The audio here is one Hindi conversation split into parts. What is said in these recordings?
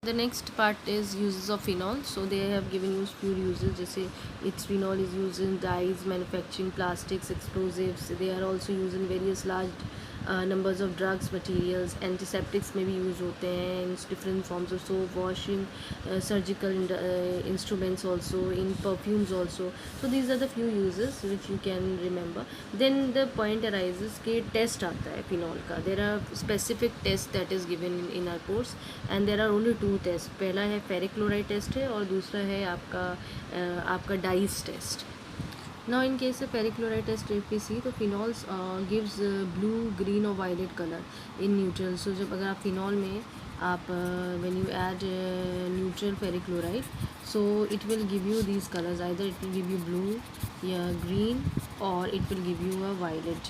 The next part is uses of phenol. So they have given you few uses. जैसे its phenol is used in dyes, manufacturing, plastics, explosives. They are also used in various large numbers of drugs, materials. Antiseptics में भी use होते हैं in different forms of soap, washing, surgical instruments also, in perfumes also. So these are the few uses which you can remember. Then the point arises कि test आता है phenol का. There are specific tests that is given in our course, and there are only two test. पहला है फेरिक क्लोराइड टेस्ट है और दूसरा है आपका dyes test. Now in case of ferric chloride test if we see, तो फिनॉल्स गिव्स ब्लू, ग्रीन और violet colour in neutral. So जब अगर आप फिनॉल में आप when you add neutral ferric chloride, so it will give you these colours. Either it will give you blue या ग्रीन और it will give you a violet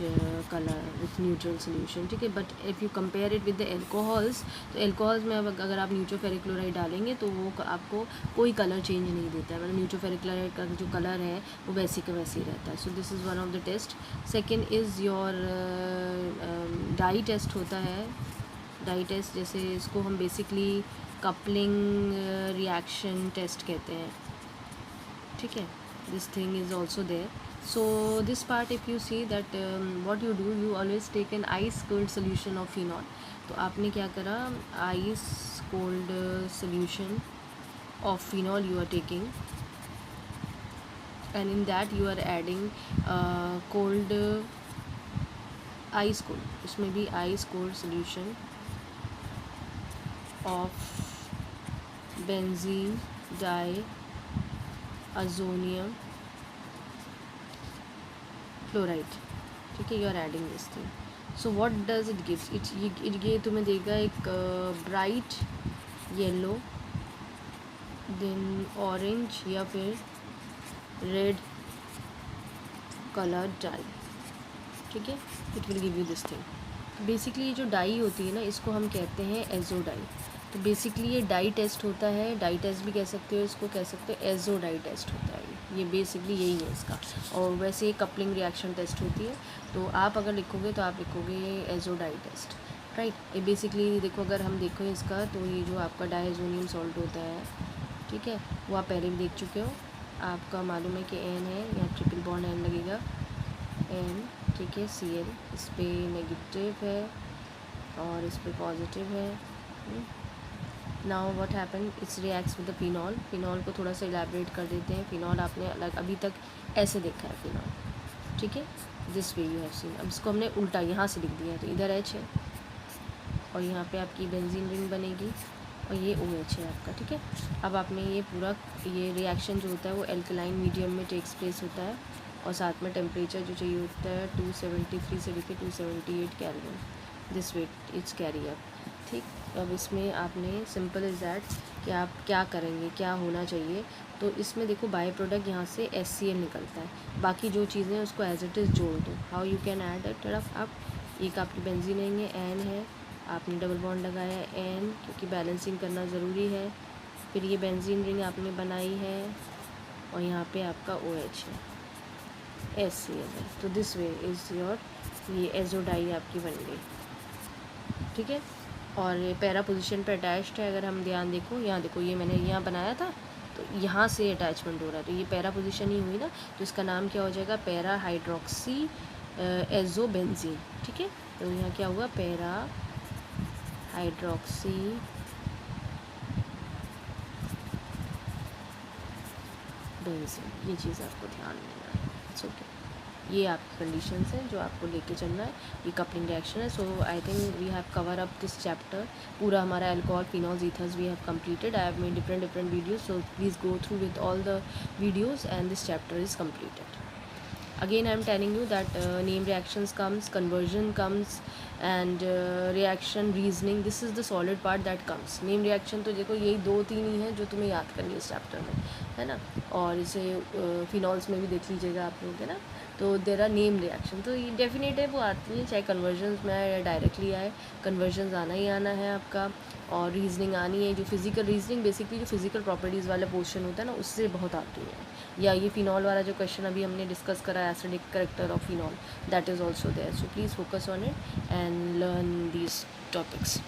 colour with neutral solution. ठीक है. But if you compare it with the alcohols, तो एल्कोहल्स में अब अगर आप न्यूट्रल फेरिक क्लोराइड डालेंगे तो वो आपको कोई कलर चेंज नहीं देता है. मतलब न्यूट्रल फेरिक क्लोराइड का जो कलर है वो वैसे का वैसे ही रहता है. So this is one of the test. Second is your dye test होता है. डाई टेस्ट जैसे इसको हम बेसिकली कपलिंग रिएक्शन टेस्ट कहते हैं. ठीक है. This thing is also there. So this part if you see that what you do, you always take an ice cold solution of phenol. तो आपने क्या करा, ice cold solution of phenol you are taking, and in that you are adding cold ice cold, उसमें भी ice cold solution of benzene diazonium chloride. ठीक है. You are adding this thing. So what does it gives, it ये तुम्हें देगा एक ब्राइट येलो, देन ऑरेंज या फिर रेड कलर डाई. ठीक है. It will give you this thing. Basically ये जो डाई होती है ना, इसको हम कहते हैं एजो डाई. तो बेसिकली ये डाई टेस्ट होता है. डाई टेस्ट भी कह सकते हो, इसको कह सकते हो एजो डाई टेस्ट होता है. ये बेसिकली यही है इसका. और वैसे कपलिंग रिएक्शन टेस्ट होती है. तो आप अगर लिखोगे तो आप लिखोगे एजो डाई टेस्ट. राइट. ये बेसिकली देखो, अगर हम देखो इसका, तो ये जो आपका डायजोनियम सॉल्ट होता है, ठीक है, वो आप पहले भी देख चुके हो. आपका मालूम है कि एन है, यहाँ ट्रिपल बॉन्ड एन लगेगा, एन. ठीक है. सी एल इस पर नेगेटिव है और इस पर पॉजिटिव है. Now what happen, it's reacts with the phenol. Phenol को थोड़ा सा इलेबरेट कर देते हैं. फिनॉल आपने अलग अभी तक ऐसे देखा है फिनॉल. ठीक है. This way you have seen. अब इसको हमने उल्टा यहाँ से लिख दिया है. तो इधर एच है और यहाँ पे आपकी बेंजीन रिंग बनेगी और ये ओ एच है आपका. ठीक है. अब आपने ये पूरा ये रिएक्शन जो होता है वो एल्कलाइन मीडियम में टेक्स प्लेस होता है और साथ में टेम्परेचर जो चाहिए होता है 273 से लेकर 278 kelvin. This way it's carry up. ठीक. अब इसमें आपने सिंपल इज़ दैट कि आप क्या करेंगे, क्या होना चाहिए. तो इसमें देखो बाय प्रोडक्ट यहाँ से HCl निकलता है. बाकी जो चीज़ें उसको एज इट इज़ जोड़ दो. How you can add it. आप एक आपकी बेंजीन रिंग है, एन है, आपने डबल बॉन्ड लगाया है एन, क्योंकि बैलेंसिंग करना ज़रूरी है. फिर ये बेंजीन रिंग आपने बनाई है और यहाँ पे आपका OH है, HCl है. तो दिस वे इज़ योर ये एजो डाई आपकी बन गई. ठीक है. और ये पैरा पोजीशन पे अटैच्ड है. अगर हम ध्यान देखो, यहाँ देखो, ये मैंने यहाँ बनाया था तो यहाँ से अटैचमेंट हो रहा है. तो ये पैरा पोजीशन ही हुई ना, तो इसका नाम क्या हो जाएगा, पैरा हाइड्रोक्सी एजो बेंजीन. ठीक है. तो यहाँ क्या हुआ, पैरा हाइड्रोक्सी बेंजीन. ये चीज़ आपको ध्यान देना है. It's okay. ये आपकी कंडीशंस हैं जो आपको लेके चलना है. ये कपलिंग रिएक्शन है. So I think we have cover up this chapter. पूरा हमारा alcohol, phenols, ethers we have completed. I have made different videos. So please go through with all the videos and this chapter is completed. Again I am telling you that name reactions comes, conversion comes, and reaction reasoning. This is the solid part that comes. name reaction तो देखो यही 2-3 ही हैं जो तुम्हें याद करनी है इस चैप्टर में, है ना. और इसे फिनॉल्स में भी देख लीजिएगा आप लोग, है ना. तो देर आर नेम रिएक्शन, तो ये डेफिनेट है, वो आती है चाहे कन्वर्जन्स में आए या डायरेक्टली आए. कन्वर्जन्स आना ही आना है आपका. और रीजनिंग आनी है. जो फिजिकल रीजनिंग बेसिकली जो फिजिकल प्रॉपर्टीज़ वाला पोर्शन होता है ना, उससे बहुत आती है. या ये फिनॉल वाला जो क्वेश्चन अभी हमने डिस्कस करा, acidic character of phenol, that is also there. So please focus on it and learn these topics.